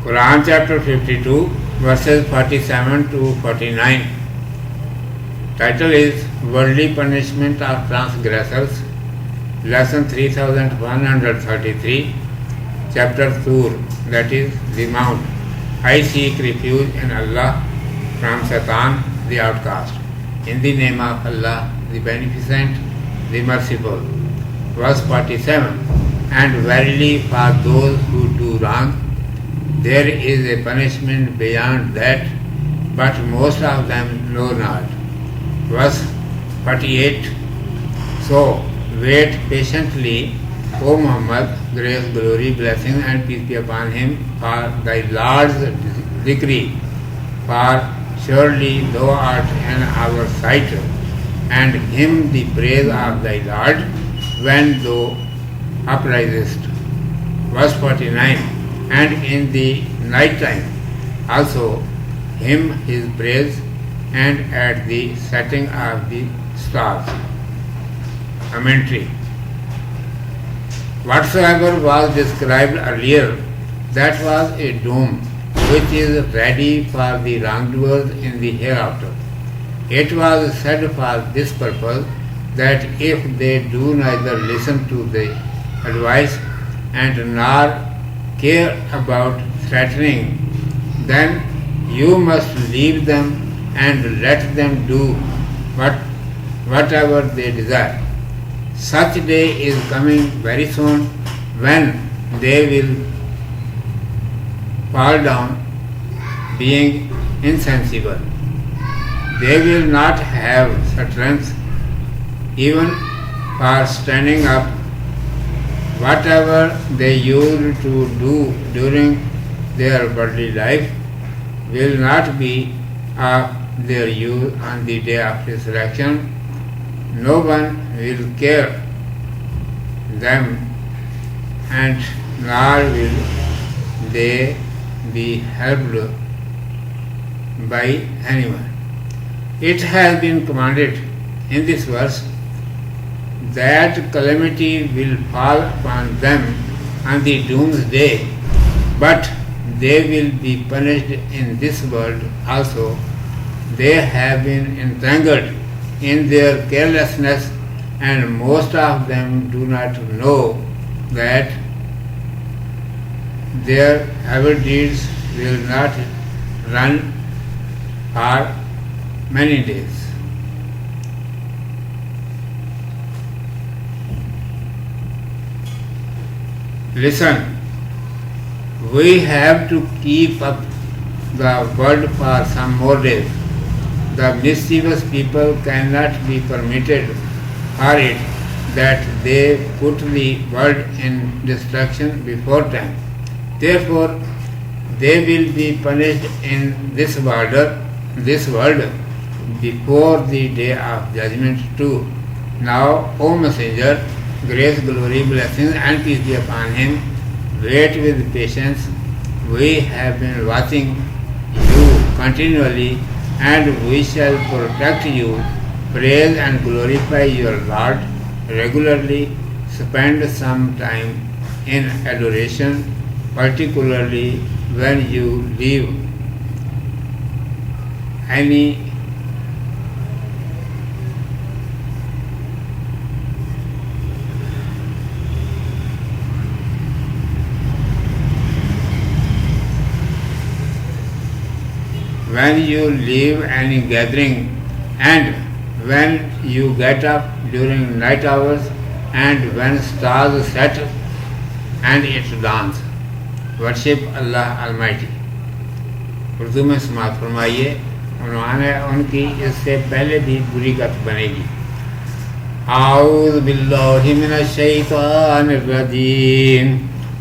Quran chapter 52 verses 47 to 49. Title is Worldly Punishment of Transgressors. Lesson 3133. Chapter Tur, that is the Mount. I seek refuge in Allah from Satan, the outcast. In the name of Allah, the Beneficent, the Merciful. Verse 47. And verily for those who do wrong, there is a punishment beyond that, but most of them know not. Verse 48. So wait patiently, O Muhammad, grace, glory, blessing and peace be upon him, for thy Lord's decree. For surely thou art in our sight, and him the praise of thy Lord when thou uprisest. Verse 49. And in the night time also him his praise, and at the setting of the stars. Commentary. Whatsoever was described earlier, that was a doom which is ready for the wrongdoers in the hereafter. It was said for this purpose that if they do neither listen to the advice and nor care about threatening, then you must leave them and let them do whatever they desire. Such day is coming very soon when they will fall down being insensible. They will not have strength even for standing up. Whatever they used to do during their worldly life will not be of their use on the day of resurrection. No one will care them, and nor will they be helped by anyone. It has been commanded in this verse that calamity will fall upon them on the doomsday, but they will be punished in this world also. They have been entangled in their carelessness, and most of them do not know that their evil deeds will not run for many days. Listen, we have to keep up the word for some more days. The mischievous people cannot be permitted for it that they put the world in destruction before time. Therefore, they will be punished in this world before the day of judgment too. Now, O Messenger, grace, glory, blessings and peace be upon him, wait with patience. We have been watching you continually, and we shall protect you. Praise and glorify your Lord regularly. Spend some time in adoration, particularly when you leave any gathering, and when you get up during night hours, and when stars set and it dawns. Worship Allah Almighty. Urdu میں سماعت فرمائیے. عنوان ہے ان کی اس سے پہلے بھی بری گت بنے گی. اعوذ باللہ من الشیطان الرجیم.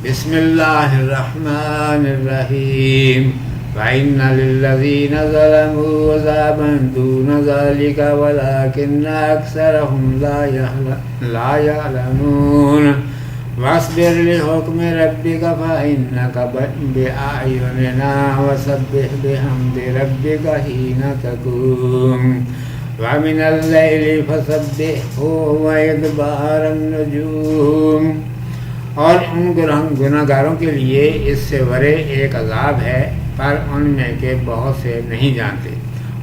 بسم اللہ الرحمن الرحیم. وَإِنَّ لِلَّذِينَ ظَلَمُوا عَذَابًا دُونَ ذَلِكَ وَلَكِنَّ أَكْثَرَهُمْ لَا يَعْلَمُونَ. وَاصْبِرْ لِحُكْمِ رَبِّكَ فَإِنَّكَ بِأَعْيُنِنَا وَسَبِّحْ بِحَمْدِ رَبِّكَ حِينَ تَقُومُ. وَمِنَ اللَّيْلِ فَسَبِّحْهُ وَإِدْبَارَ النُّجُومِ. اور ان گناہگاروں کے لیے اس سے بڑے ایک عذاب ہے، پر ان میں کے بہت سے نہیں جانتے۔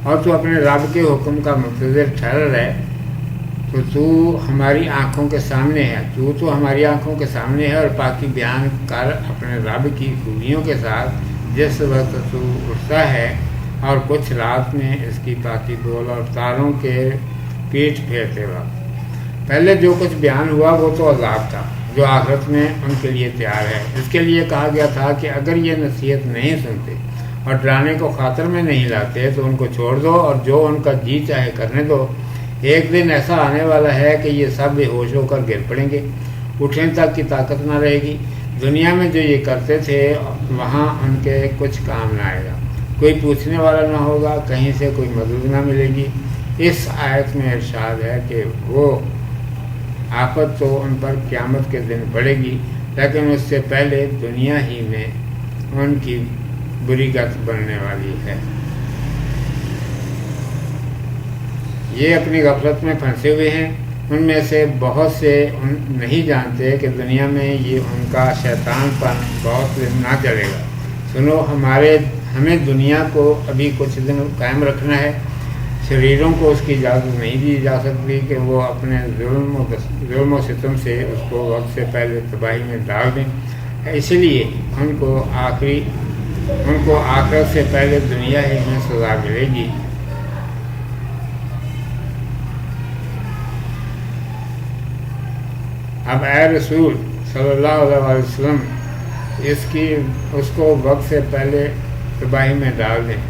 اور تو اپنے رب کے حکم کا منتظر ٹھہر رہے، تو ہماری آنکھوں کے سامنے ہے، تو ہماری آنکھوں کے سامنے ہے، اور پاکی بیان کر اپنے رب کی خوبیوں کے ساتھ جس وقت تو اٹھتا ہے، اور کچھ رات میں اس کی پاکی بول اور تاروں کے پیٹ پھیرتے وقت۔ پہلے جو کچھ بیان ہوا وہ تو عذاب تھا جو آخرت میں ان کے لیے تیار ہے۔ اس کے لیے کہا گیا تھا کہ اگر یہ نصیحت نہیں سنتے اور ڈرانے کو خاطر میں نہیں لاتے تو ان کو چھوڑ دو اور جو ان کا جی چاہے کرنے دو۔ ایک دن ایسا آنے والا ہے کہ یہ سب بے ہوش ہو کر گر پڑیں گے، اٹھنے تک کی طاقت نہ رہے گی۔ دنیا میں جو یہ کرتے تھے وہاں ان کے کچھ کام نہ آئے گا، کوئی پوچھنے والا نہ ہوگا، کہیں سے کوئی مدد نہ ملے گی۔ اس آیت میں ارشاد ہے کہ وہ آفت تو ان پر قیامت کے دن پڑے گی، لیکن اس سے پہلے دنیا ہی میں ان کی بری گت بننے والی ہے۔ یہ اپنی غفلت میں پھنسے ہوئے ہیں، ان میں سے بہت سے نہیں جانتے کہ دنیا میں یہ ان کا شیطان پن بہت دن نہ چلے گا۔ سنو، ہمیں دنیا کو ابھی کچھ دن قائم رکھنا ہے۔ شریروں کو اس کی اجازت نہیں دی جا سکتی کہ وہ اپنے ظلم و ستم سے اس کو وقت سے پہلے تباہی میں ڈال دیں، اس لیے ان کو آخرت سے پہلے دنیا ہی میں سزا ملے گی۔ اب اے رسول صلی اللہ علیہ وسلم اس کو وقت سے پہلے تباہی میں ڈال دیں۔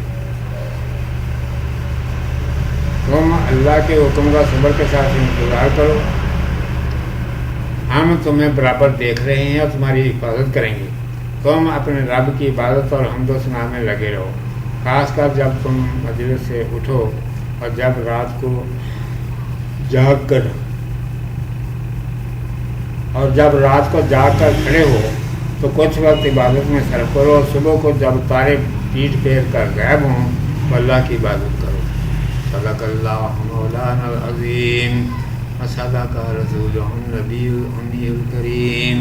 تم اللہ کے حکم کا صبر کے ساتھ انتظار کرو، ہم تمہیں برابر دیکھ رہے ہیں اور تمہاری حفاظت کریں گے۔ تم اپنے رب کی عبادت اور حمد و ثنا میں لگے رہو، خاص کر جب تم مجلس سے اٹھو اور جب رات کو جاگ کر کھڑے ہو تو کچھ وقت عبادت میں صرف کرو، اور صبح کو جب تارے پیٹ پھیر کر غائب ہوں تو اللہ کی عبادت کرو۔ صدق اللہ مولانا العظیم و صدق رسولہ النبی الامی الکریم۔